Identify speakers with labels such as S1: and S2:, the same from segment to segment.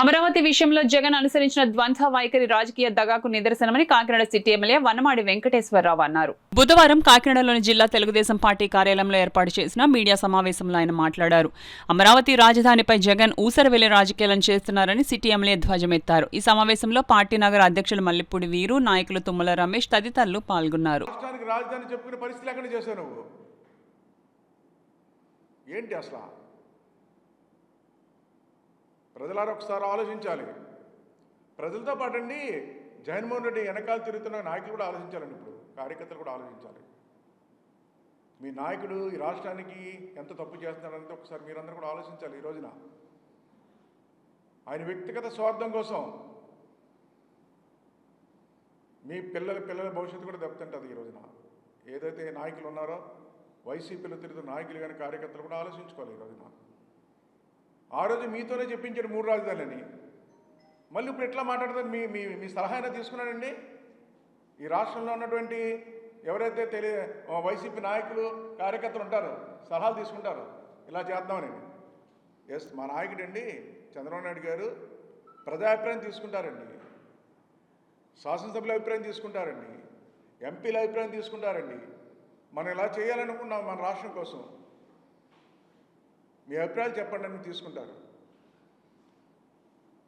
S1: అమరావతి విషయంలో జగన్ అనుసరించిన ద్వంద్వ వైఖరి రాజకీయ దగాకు నిదర్శనమని కాకినాడ సిటీ ఎమ్మెల్యే వనమాడి వెంకటేశ్వరరావు అన్నారు. బుధవారం కాకినాడలోని జిల్లా తెలుగుదేశం పార్టీ కార్యాలయంలో ఏర్పాటు చేసిన మీడియా సమావేశంలో ఆయన మాట్లాడారు. అమరావతి రాజధానిపై జగన్ ఊసరవెల్లి రాజకీయాలను చేస్తున్నారని సిటీ ఎమ్మెల్యే ధ్వజమెత్తారు. ఈ సమావేశంలో పార్టీ నగర అధ్యక్షులు మల్లిపూడి వీరు, నాయకులు తుమ్మల రమేష్ తదితరులు పాల్గొన్నారు.
S2: ప్రజలారా ఒకసారి ఆలోచించాలి. ప్రజలతో పాటండి జగన్మోహన్ రెడ్డి వెనకాల తిరుగుతున్న నాయకులు కూడా ఆలోచించాలండి. ఇప్పుడు కార్యకర్తలు కూడా ఆలోచించాలి. మీ నాయకుడు ఈ రాష్ట్రానికి ఎంత తప్పు చేస్తున్నాడంటే ఒకసారి మీరందరూ కూడా ఆలోచించాలి. ఈ రోజున ఆయన వ్యక్తిగత స్వార్థం కోసం మీ పిల్లల భవిష్యత్తు కూడా దెబ్బతింటుంది. ఈ రోజున ఏదైతే నాయకులు ఉన్నారో వైసీపీలో తిరుగుతున్న నాయకులు కానీ కార్యకర్తలు కూడా ఆలోచించుకోవాలి. ఈ రోజున ఆ రోజు మీతోనే చెప్పించారు 3 రాజధానులని. మళ్ళీ ఇప్పుడు ఎట్లా మాట్లాడతారు? మీ మీ మీ సలహా అయినా తీసుకున్నానండి. ఈ రాష్ట్రంలో ఉన్నటువంటి ఎవరైతే వైసీపీ నాయకులు కార్యకర్తలు ఉంటారో సలహాలు తీసుకుంటారు ఇలా చేద్దామని. ఎస్, మా నాయకుడండి చంద్రబాబు నాయుడు గారు ప్రజాభిప్రాయం తీసుకుంటారండి, శాసనసభ్యుల అభిప్రాయం తీసుకుంటారండి, ఎంపీల అభిప్రాయం తీసుకుంటారండి. మనం ఇలా చేయాలనుకున్నాం మన రాష్ట్రం కోసం, మీ అభిప్రాయాలు చెప్పండి అని తీసుకుంటారు.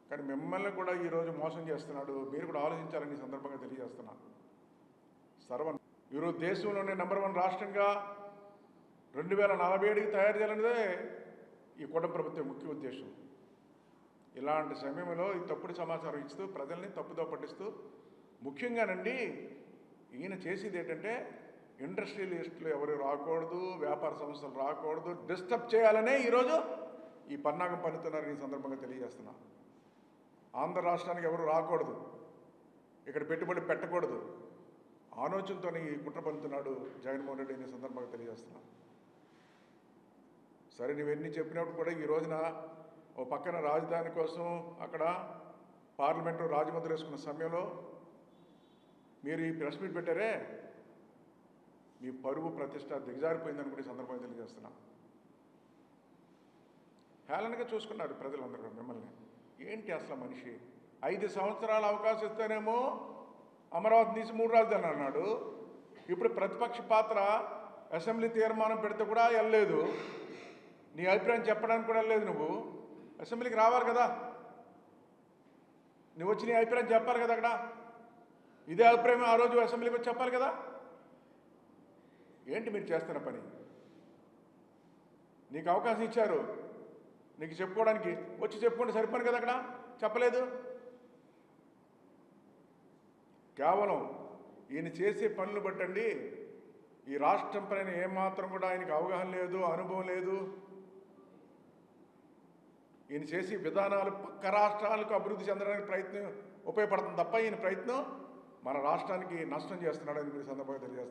S2: కానీ మిమ్మల్ని కూడా ఈరోజు మోసం చేస్తున్నాడు. మీరు కూడా ఆలోచించాలని ఈ సందర్భంగా తెలియజేస్తున్నాను. ఈరోజు దేశంలోనే నంబర్ 1 రాష్ట్రంగా 2047కి తయారు చేయాలనేదే ఈ కూటమి ప్రభుత్వం ముఖ్య ఉద్దేశం. ఇలాంటి సమయంలో ఈ తప్పుడు సమాచారం ఇస్తూ ప్రజల్ని తప్పుదో పట్టిస్తూ ముఖ్యంగానండి ఈయన చేసేది ఏంటంటే ఇండస్ట్రియలిస్టులు ఎవరు రాకూడదు, వ్యాపార సంస్థలు రాకూడదు, డిస్టర్బ్ చేయాలనే ఈరోజు ఈ పన్నాగం పన్నుతున్నారని ఈ సందర్భంగా తెలియజేస్తున్నా. ఆంధ్ర రాష్ట్రానికి ఎవరు రాకూడదు, ఇక్కడ పెట్టుబడి పెట్టకూడదు ఆలోచనతోనే ఈ కుట్ర పన్నుతున్నాడు జగన్మోహన్ రెడ్డి ఈ సందర్భంగా తెలియజేస్తున్నా. సరే, నువ్వెన్ని చెప్పినప్పుడు కూడా ఈ రోజున ఓ పక్కన రాజధాని కోసం అక్కడ పార్లమెంటు రాజముద్ర వేసుకున్న సమయంలో మీరు ఈ ప్రెస్ మీట్ పెట్టారే, మీ పరువు ప్రతిష్ట దిగజారిపోయిందని కూడా ఈ సందర్భంగా తెలియజేస్తున్నా. హేళనగా చూసుకున్నారు ప్రజలందరూ మిమ్మల్ని. ఏంటి అసలు మనిషి? 5 సంవత్సరాల అవకాశం ఇస్తేనేమో అమరావతి తీసి 3 రాజధానులు అన్నాడు. ఇప్పుడు ప్రతిపక్ష పాత్ర అసెంబ్లీ తీర్మానం పెడితే కూడా వెళ్ళలేదు, నీ అభిప్రాయం చెప్పడానికి కూడా వెళ్ళలేదు. నువ్వు అసెంబ్లీకి రావాలి కదా, నువ్వు వచ్చి నీ అభిప్రాయం చెప్పాలి కదా. అక్కడ ఇదే అభిప్రాయం ఆ రోజు అసెంబ్లీకి వచ్చి చెప్పాలి కదా. ఏంటి మీరు చేస్తున్న పని? నీకు అవకాశం ఇచ్చారు, నీకు చెప్పుకోవడానికి వచ్చి చెప్పుకుంటే సరిపోను కదా. అక్కడ చెప్పలేదు. కేవలం ఈయన చేసే పనులు బట్టండి ఈ రాష్ట్రం పైన ఏమాత్రం కూడా ఆయనకు అవగాహన లేదు, అనుభవం లేదు. ఈయన చేసే విధానాలు పక్క రాష్ట్రాలకు అభివృద్ధి చెందడానికి ప్రయత్నం ఉపయోగపడుతుంది తప్ప ఈయన ప్రయత్నం మన రాష్ట్రానికి నష్టం చేస్తున్నాడని మీరు సందర్భంగా తెలియజేస్తున్నారు.